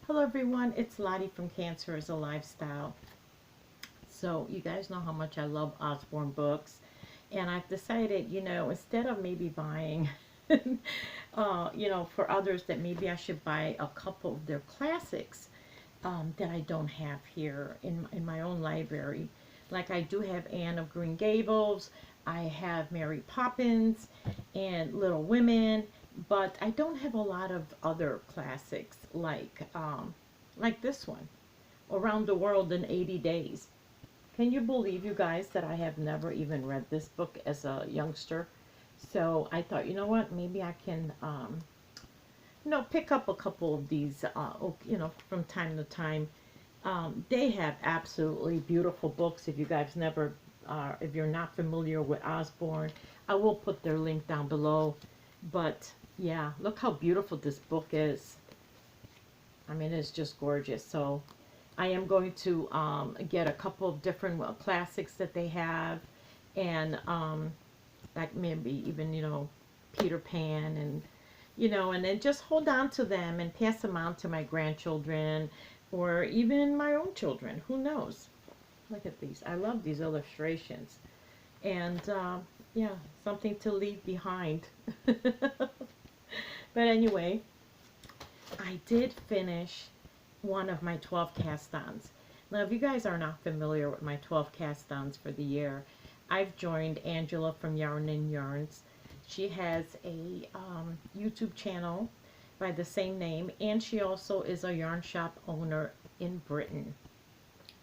Hello everyone, it's Lottie from Cancer is a Lifestyle. So you guys know how much I love Osborne books, and I've decided, instead of maybe buying, for others, that maybe I should buy a couple of their classics that I don't have here in my own library. Like I do have Anne of Green Gables, I have Mary Poppins and Little Women, but I don't have a lot of other classics like this one, Around the World in 80 Days. Can you believe, you guys, that I have never even read this book as a youngster? So I thought, you know what, maybe I can, pick up a couple of these, from time to time. They have absolutely beautiful books. If you guys never, if you're not familiar with Osborne, I will put their link down below. But yeah, look how beautiful this book is. I mean, it's just gorgeous. So I am going to get a couple of different classics that they have, and like maybe even, Peter Pan, and and then just hold on to them and pass them on to my grandchildren or even my own children. Who knows? Look at these. I love these illustrations. And yeah, something to leave behind. But anyway, I did finish one of my 12 cast-ons. Now, if you guys are not familiar with my 12 cast-ons for the year, I've joined Angela from Yarn and Yarns. She has a YouTube channel by the same name, and she also is a yarn shop owner in Britain.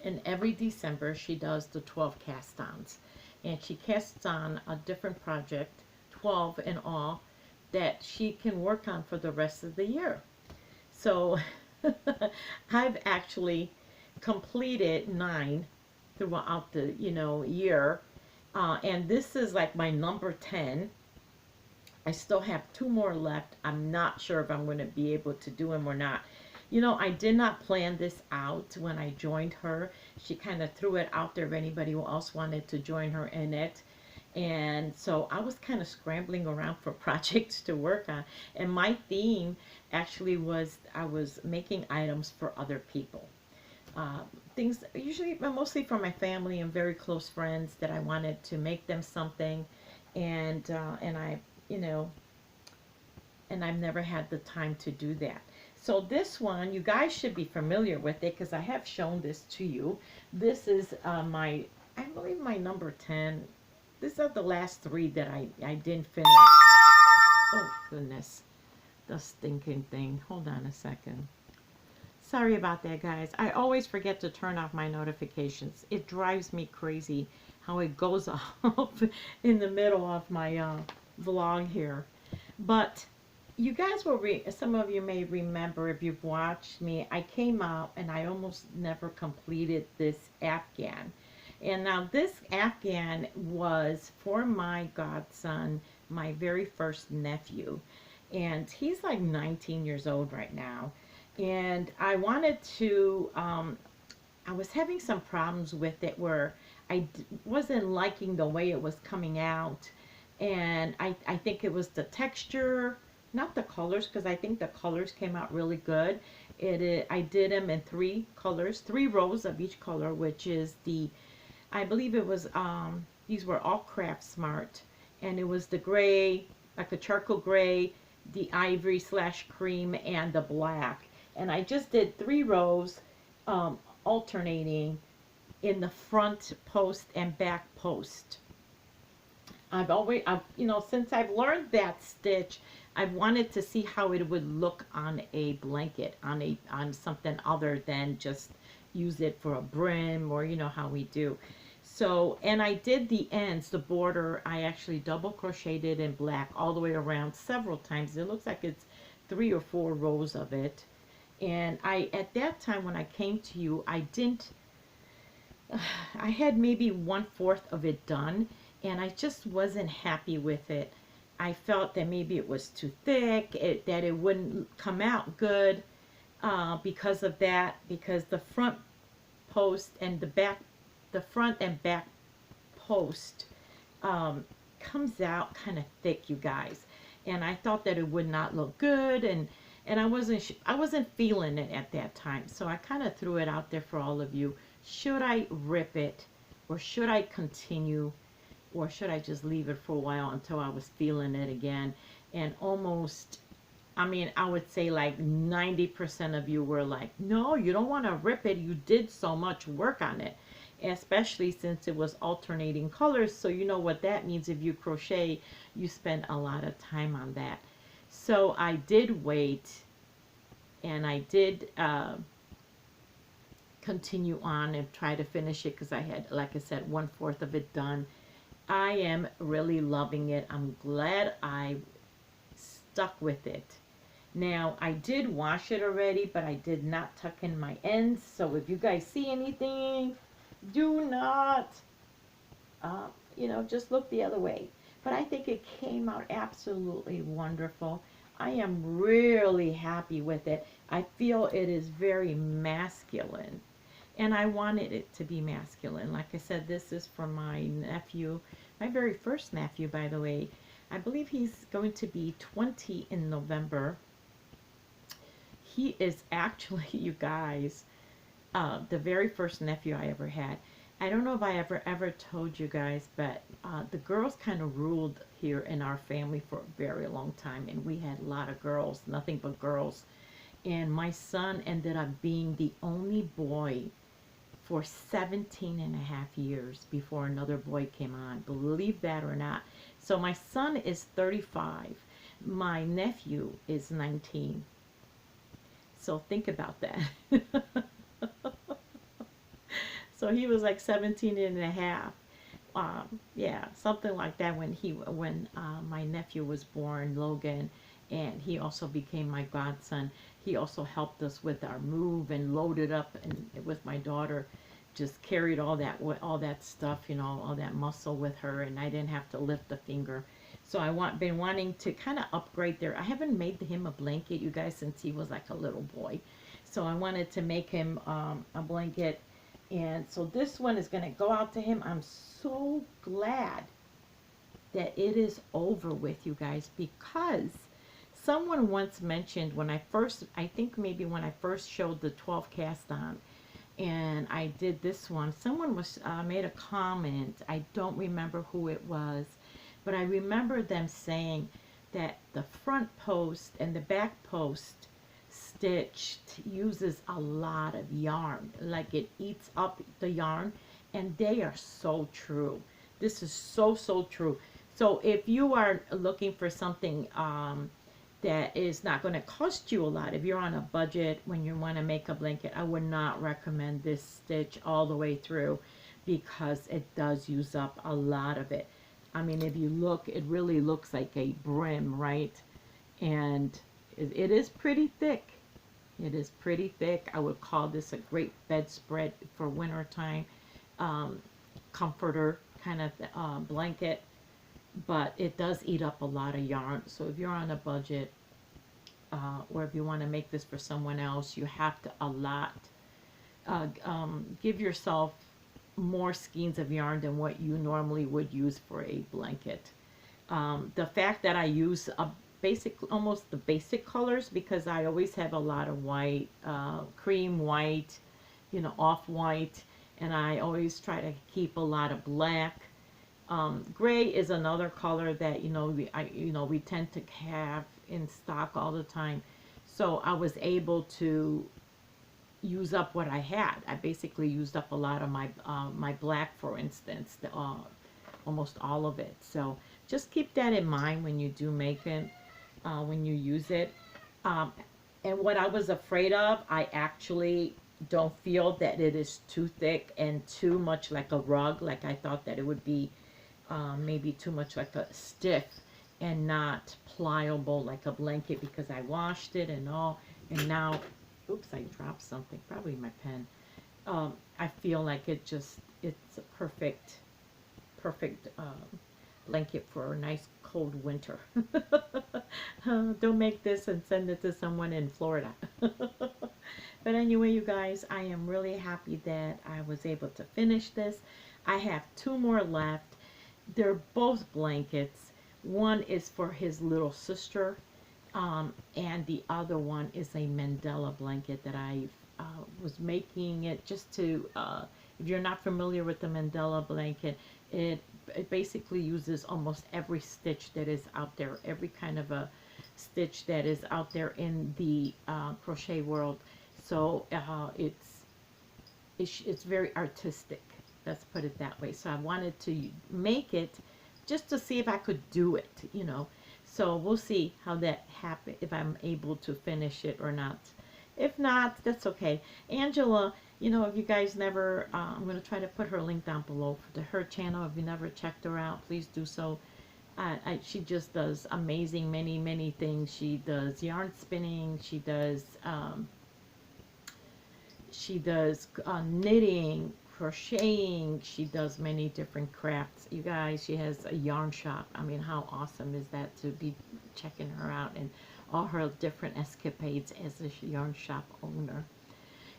And every December, she does the 12 cast-ons. And she casts on a different project, 12 in all, that she can work on for the rest of the year. So I've actually completed 9 throughout the year, and this is like my number 10. I still have 2 more left. I'm not sure if I'm going to be able to do them or not. I did not plan this out when I joined her. She kind of threw it out there if anybody else wanted to join her in it. And so I was kind of scrambling around for projects to work on. And my theme actually was I was making items for other people. Things usually, mostly for my family and very close friends, that I wanted to make them something. And I've never had the time to do that. So this one, you guys should be familiar with it because I have shown this to you. This is I believe my number 10. These are the last 3 that I didn't finish. Oh, goodness. The stinking thing. Hold on a second. Sorry about that, guys. I always forget to turn off my notifications. It drives me crazy how it goes off in the middle of my vlog here. But you guys will some of you may remember, if you've watched me, I came out and I almost never completed this Afghan. And now this Afghan was for my godson, my very first nephew. And he's like 19 years old right now. And I wanted to, I was having some problems with it where I wasn't liking the way it was coming out. And I think it was the texture, not the colors, because I think the colors came out really good. I did them in 3 colors, 3 rows of each color, which is I believe it was, these were all Craft Smart, and it was the gray, like a charcoal gray, the ivory / cream, and the black. And I just did 3 rows, alternating in the front post and back post. Since I've learned that stitch, I wanted to see how it would look on a blanket, on something other than just use it for a brim, or how we do. So, and I did the ends, the border, I actually double crocheted in black all the way around several times. It looks like it's 3 or 4 rows of it. And at that time when I came to you, I had maybe 1/4 of it done, and I just wasn't happy with it. I felt that maybe it was too thick, that it wouldn't come out good because of that, because the front post and the front and back post comes out kind of thick, you guys. And I thought that it would not look good, and and I wasn't feeling it at that time. So I kind of threw it out there for all of you. Should I rip it, or should I continue, or should I just leave it for a while until I was feeling it again? And almost, I mean, I would say like 90% of you were like, no, you don't want to rip it. You did so much work on it, especially since it was alternating colors. So you know what that means. If you crochet, you spend a lot of time on that. So I did wait, and I did continue on and try to finish it because I had, like I said, 1/4 of it done. I am really loving it. I'm glad I stuck with it. Now, I did wash it already, but I did not tuck in my ends. So if you guys see anything, do not, just look the other way. But I think it came out absolutely wonderful. I am really happy with it. I feel it is very masculine. And I wanted it to be masculine. Like I said, this is for my nephew, my very first nephew, by the way. I believe he's going to be 20 in November. He is actually, you guys, the very first nephew I ever had. I don't know if I ever told you guys, but the girls kind of ruled here in our family for a very long time. And we had a lot of girls, nothing but girls. And my son ended up being the only boy for 17 and a half years before another boy came on. Believe that or not. So my son is 35. My nephew is 19. So think about that. So he was like 17 and a half. Yeah, something like that when my nephew was born, Logan, and he also became my godson. He also helped us with our move and loaded up, and with my daughter, just carried all that stuff, all that muscle with her, and I didn't have to lift a finger. So been wanting to kind of upgrade there. I haven't made him a blanket, you guys, since he was like a little boy. So I wanted to make him a blanket. And so this one is going to go out to him. I'm so glad that it is over with, you guys, because someone once mentioned I think maybe when I first showed the 12 cast on, and I did this one, someone made a comment. I don't remember who it was, but I remember them saying that the front post and the back post stitched uses a lot of yarn, like it eats up the yarn, and they are so true. This is so true. So if you are looking for something that is not going to cost you a lot, if you're on a budget when you want to make a blanket, I would not recommend this stitch all the way through, because it does use up a lot of it. I mean, if you look, it really looks like a brim, right? And it is pretty thick. It is pretty thick. I would call this a great bedspread for wintertime, comforter kind of blanket. But it does eat up a lot of yarn. So if you're on a budget, or if you want to make this for someone else, you have to give yourself more skeins of yarn than what you normally would use for a blanket. The fact that I use almost the basic colors, because I always have a lot of white, cream white, off-white, and I always try to keep a lot of black. Gray is another color that we tend to have in stock all the time. So I was able to use up what I had. I basically used up a lot of my black, for instance, almost all of it. So just keep that in mind when you do make it, when you use it. And what I was afraid of, I actually don't feel that it is too thick and too much like a rug. Like I thought that it would be maybe too much like a stiff and not pliable like a blanket, because I washed it and all, and now, oops, I dropped something, probably my pen. I feel like it's a perfect blanket for a nice cold winter. Don't make this and send it to someone in Florida. But anyway, you guys, I am really happy that I was able to finish this. I have 2 more left. They're both blankets. One is for his little sister, And the other one is a Mandela blanket that I was making it just to, if you're not familiar with the Mandela blanket, it basically uses almost every stitch that is out there, every kind of a stitch that is out there in the crochet world. So it's very artistic. Let's put it that way. So I wanted to make it just to see if I could do it, you know. So we'll see how that happens, if I'm able to finish it or not. If not, that's okay. Angela, you know, if you guys never, I'm going to try to put her link down below to her channel. If you never checked her out, please do so. She just does amazing, many things. She does yarn spinning. She does knitting, crocheting. She does many different crafts. You guys, she has a yarn shop. I mean, how awesome is that to be checking her out and all her different escapades as a yarn shop owner.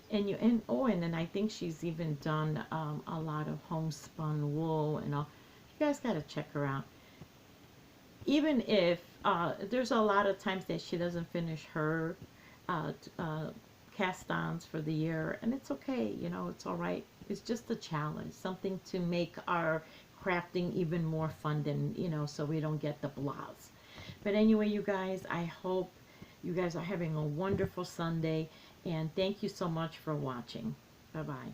And then I think she's even done a lot of homespun wool and all. You guys got to check her out. Even if there's a lot of times that she doesn't finish her uh, cast ons for the year, and it's okay, you know, it's all right. It's just a challenge, something to make our crafting even more fun than, you know, so we don't get the blahs. But anyway, you guys, I hope you guys are having a wonderful Sunday, and thank you so much for watching. Bye bye.